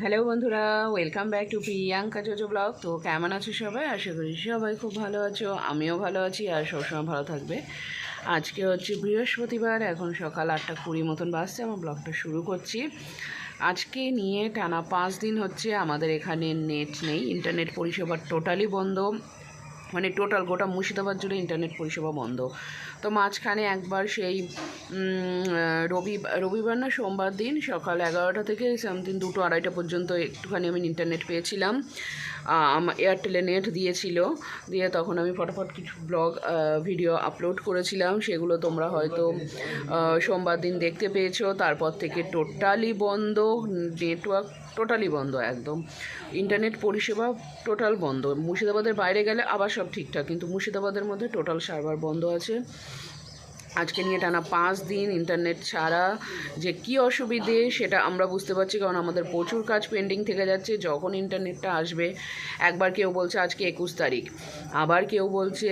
Hello বন্ধুরা, welcome back to Priyanka JoJo blog. তো কেমন আছো সবাই? আশা করি সবাই খুব ভালো আছো, আমিও ভালো আছি আর সবসময় ভালো থাকবে। আজকে হচ্ছে বৃহস্পতিবার, এখন সকাল 8:20 মতন বাজছে। আমার ব্লগটা শুরু করছি। আজকে নিয়ে টানা 5 দিন হচ্ছে আমাদের এখানে নেট নেই, ইন্টারনেট পরিষেবা টোটালি বন্ধ। মানে টোটাল গোটা মুর্শিদাবাদ জুড়ে ইন্টারনেট পরিষেবা বন্ধ। তো মাঝখানে একবার সেই রবিবার না সোমবার দিন সকাল 11টা থেকে সামথিং 2-2:30 পর্যন্ত একটুখানি আমি ইন্টারনেট পেয়েছিলাম। আমার এয়ারটেলে নেট দিয়েছিল, দিয়ে তখন আমি ফটাফট কিছু ব্লগ ভিডিও আপলোড করেছিলাম, সেগুলো তোমরা হয়তো সোমবার দিন দেখতে পেয়েছো। তারপর থেকে টোটালি বন্ধ, নেটওয়ার্ক টোটালি বন্ধ, একদম ইন্টারনেট পরিষেবা টোটাল বন্ধ। মুর্শিদাবাদের বাইরে গেলে আবার সব ঠিকঠাক, কিন্তু মুর্শিদাবাদের মধ্যে টোটাল সার্ভার বন্ধ আছে। আজকে নিয়ে টানা 5 দিন ইন্টারনেট ছাড়া যে কী অসুবিধে সেটা আমরা বুঝতে পারছি, কারণ আমাদের প্রচুর কাজ পেন্ডিং থেকে যাচ্ছে। যখন ইন্টারনেটটা আসবে, একবার কেউ বলছে আজকে 21 তারিখ, আবার কেউ বলছে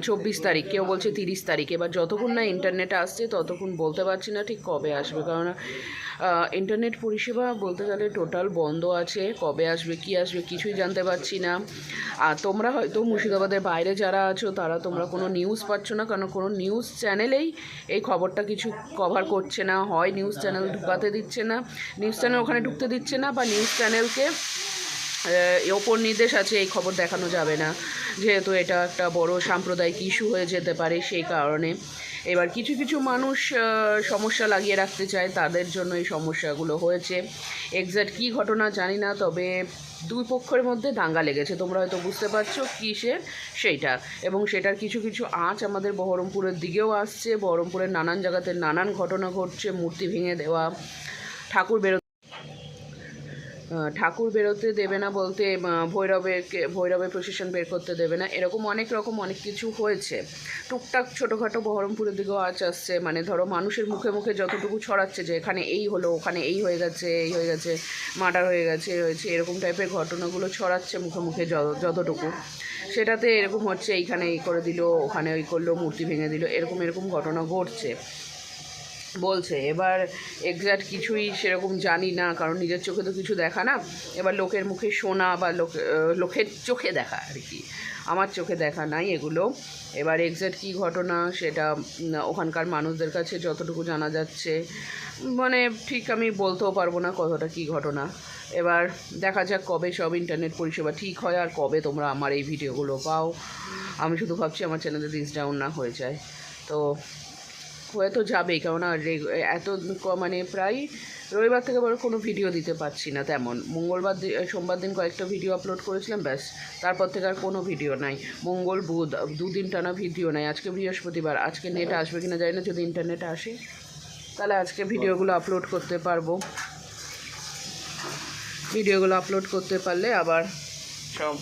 24 তারিখ, কেউ বলছে 30 তারিখ। এবার যতক্ষণ না ইন্টারনেট আসছে ততক্ষণ বলতে পারছি না ঠিক কবে আসবে, কারণ ইন্টারনেট পরিষেবা বলতে গেলে টোটাল বন্ধ আছে। কবে আসবে কী আসবে কিছুই জানতে পারছি না। আর তোমরা হয়তো মুর্শিদাবাদের বাইরে যারা আছো তারা তোমরা কোনো নিউজ পাচ্ছ না, কারণ কোনো নিউজ চ্যানেলেই এই খবরটা কিছু কভার করছে না। হয় নিউজ চ্যানেল ঢুকাতে দিচ্ছে না, নিউজ চ্যানেল ওখানে ঢুকতে দিচ্ছে না, বা নিউজ চ্যানেলকে ওপর নির্দেশ আছে এই খবর দেখানো যাবে না, যেহেতু এটা একটা বড় সাম্প্রদায়িক ইস্যু হয়ে যেতে পারে, সেই কারণে। এবার কিছু কিছু মানুষ সমস্যা লাগিয়ে রাখতে চায়, তাদের জন্য এই সমস্যাগুলো হয়েছে। এক্স্যাক্ট কী ঘটনা জানি না, তবে দুই পক্ষের মধ্যে দাঙ্গা লেগেছে, তোমরা হয়তো বুঝতে পারছো কিসের সেইটা। এবং সেটার কিছু কিছু আঁচ আমাদের বহরমপুরের দিকেও আসছে। বহরমপুরের নানান জায়গাতে নানান ঘটনা ঘটছে, মূর্তি ভেঙে দেওয়া, ঠাকুর বেরোতে দেবে না বলতে ভৈরবের প্রসেশন বের করতে দেবে না, এরকম অনেক কিছু হয়েছে। টুকটাক ছোটোখাটো বহরমপুরের দিকেও আজ আসছে, মানে ধরো মানুষের মুখে মুখে যতটুকু ছড়াচ্ছে যে এখানে এই হলো, ওখানে এই হয়ে গেছে, মার্ডার হয়ে গেছে, এরকম টাইপের ঘটনাগুলো ছড়াচ্ছে মুখে মুখে যতটুকু, সেটাতে এরকম হচ্ছে এইখানে এই করে দিল, ওখানে ওই করলো, মূর্তি ভেঙে দিল, এরকম ঘটনা ঘটছে বলছে। এবার এক্স্যাক্ট কিছুই সেরকম জানি না, কারণ নিজের চোখে তো কিছু দেখা না। এবার লোকের মুখে শোনা বা লোকের চোখে দেখা আর কি, আমার চোখে দেখা নাই এগুলো। এবার এক্স্যাক্ট কী ঘটনা সেটা ওখানকার মানুষদের কাছে যতটুকু জানা যাচ্ছে, মানে ঠিক আমি বলতেও পারবো না কতটা কী ঘটনা। এবার দেখা যাক কবে সব ইন্টারনেট পরিষেবা ঠিক হয় আর কবে তোমরা আমার এই ভিডিওগুলো পাও। আমি শুধু ভাবছি আমার চ্যানেলে রিচ ডাউন না হয়ে যায়। তো হয়ে তো যাবেই, কেননা এত মানে প্রায় রবিবার থেকে বড় কোনো ভিডিও দিতে পারছি না তেমন। সোমবার দিন কয়েকটা ভিডিও আপলোড করেছিলাম, ব্যাস, তারপর থেকে আর কোনো ভিডিও নাই। মঙ্গল বুধ 2 দিন টানা ভিডিও নাই। আজকে বৃহস্পতিবার, আজকে নেট আসবে কিনা জানি না, যদি ইন্টারনেট আসে তাহলে আজকে ভিডিওগুলো আপলোড করতে পারবো। ভিডিওগুলো আপলোড করতে পারলে আবার সব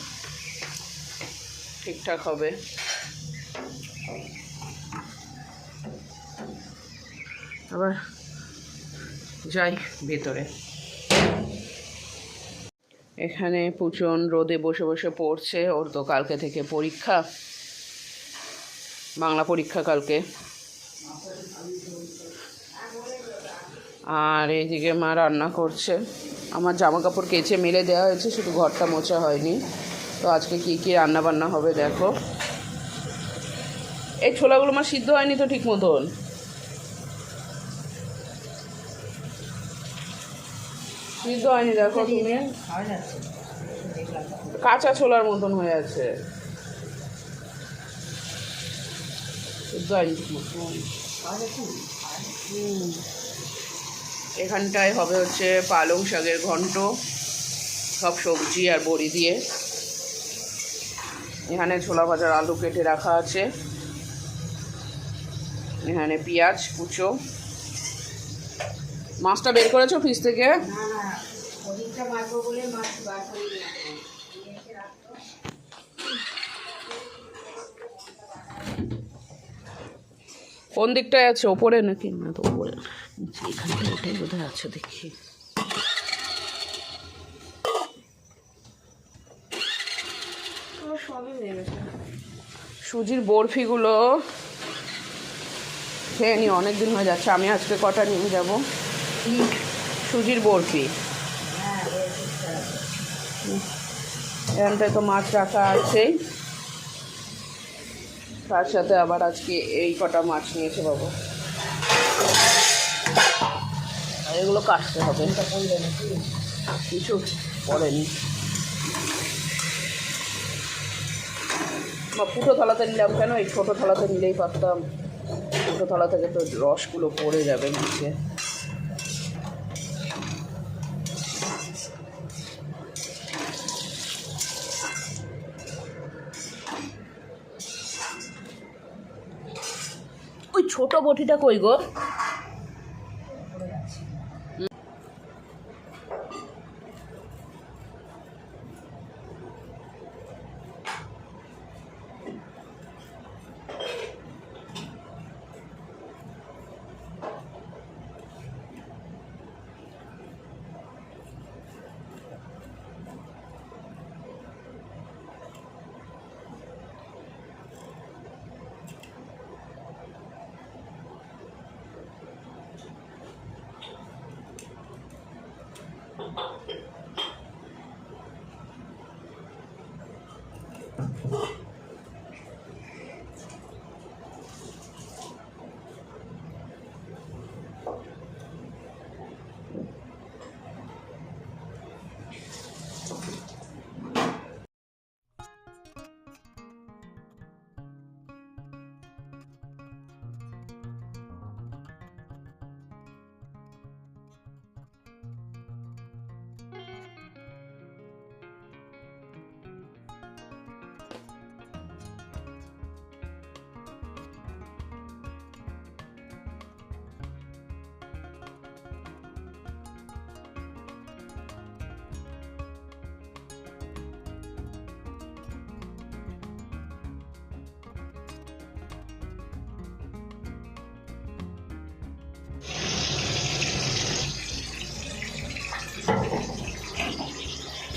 ঠিকঠাক হবে। আবার যাই ভেতরে। এখানে পুচন রোদে বসে বসে পড়ছে, ওর তো কালকে থেকে পরীক্ষা, বাংলা পরীক্ষা কালকে। আর এইদিকে মা রান্না করছে। আমার জামা কাপড় কেচে মেলে দেওয়া হয়েছে, শুধু ঘরটা মোছা হয়নি। তো আজকে কী কী রান্না বান্না হবে দেখো। এই ছোলাগুলো মা সিদ্ধ হয়নি তো ঠিক মতন। সিদ্ধ হয়নি দেখো তুমি, কাঁচা ছোলার মতন হয়ে আছে, সিদ্ধ হয়নি ঠিক মতন। এখানটায় হবে হচ্ছে পালং শাকের ঘন্ট, সব সবজি আর বড়ি দিয়ে। এখানে ছোলা ভাজার আলু কেটে রাখা আছে, এখানে পেঁয়াজ কুচো। মাছটা বের করেছো ফ্রিজ থেকে? কোন দিকটায় আছে, ওপরে নাকি? না তো ওপরে, এখানটা ওটাই বোধহয় আছে, দেখি। সুজির বরফিগুলো খেয়ে নি, অনেক দিন হয়ে যাচ্ছে। আমি আজকে কটা নিয়ে যাব, সুজির বরফি। এখানটায় তো মাছ রাখা আছেই, তার সাথে আবার আজকে এই কটা মাছ নিয়েছে বাবু। এগুলো কাটতে হবে, কিছু পড়েনি। বা ফুটো থালাতে নিলাম কেন, এই ছোটো থালাতে নিলেই পারতাম। ছোটো থালা থেকে তো রসগুলো পড়ে যাবে নিচে। ওই ছোট বটিটা কই গো?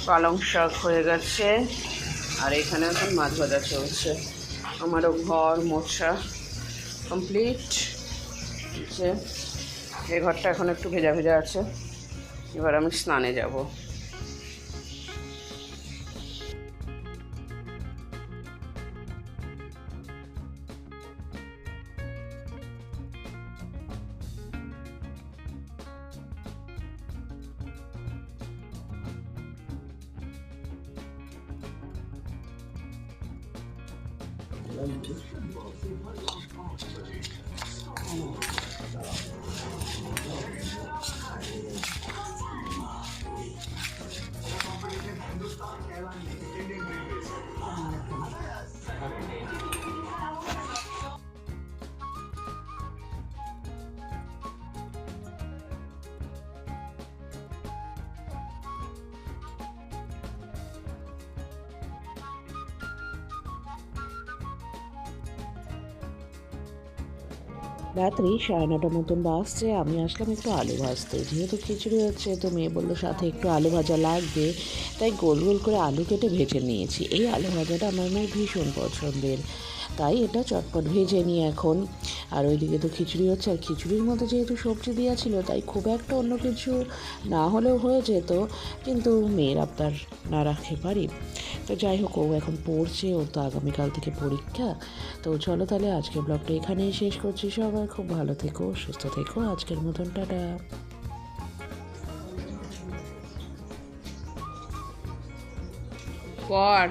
পালং শাক হয়ে গেছে, আর এখানে এখন মাছ ভাজা চলছে। আমারও ঘর মোছা কমপ্লিট। এই ঘরটা এখন একটু ভেজা ভেজা আছে, এবার আমি স্নানে যাব। রাত্রি 9:30 মতন বাজছে, আমি আসলাম একটু আলু ভাজতে। যেহেতু খিচুড়ি হচ্ছে তো মেয়ে বললো সাথে একটু আলু ভাজা লাগবে, তাই গোল গোল করে আলু কেটে ভেজে নিয়েছি। এই আলু ভাজাটা আমার মেয়ের ভীষণ পছন্দের, তাই এটা চটপট ভেজে নিই এখন। আর ওইদিকে তো খিচুড়ি হচ্ছে, আর খিচুড়ির মধ্যে যেহেতু সবজি দেওয়া ছিল তাই খুব একটা অন্য কিছু না হলেও হয়ে যেত, কিন্তু মেয়ের আবদার না রাখতে পারি। তো যাই হোক, ও এখন পড়ছে, ওর তো আগামীকাল থেকে পরীক্ষা। তো চলো তাহলে আজকের ব্লগটা এখানেই শেষ করছি। সবাই খুব ভালো থেকো, সুস্থ থেকো। আজকের মতন টাটা। পর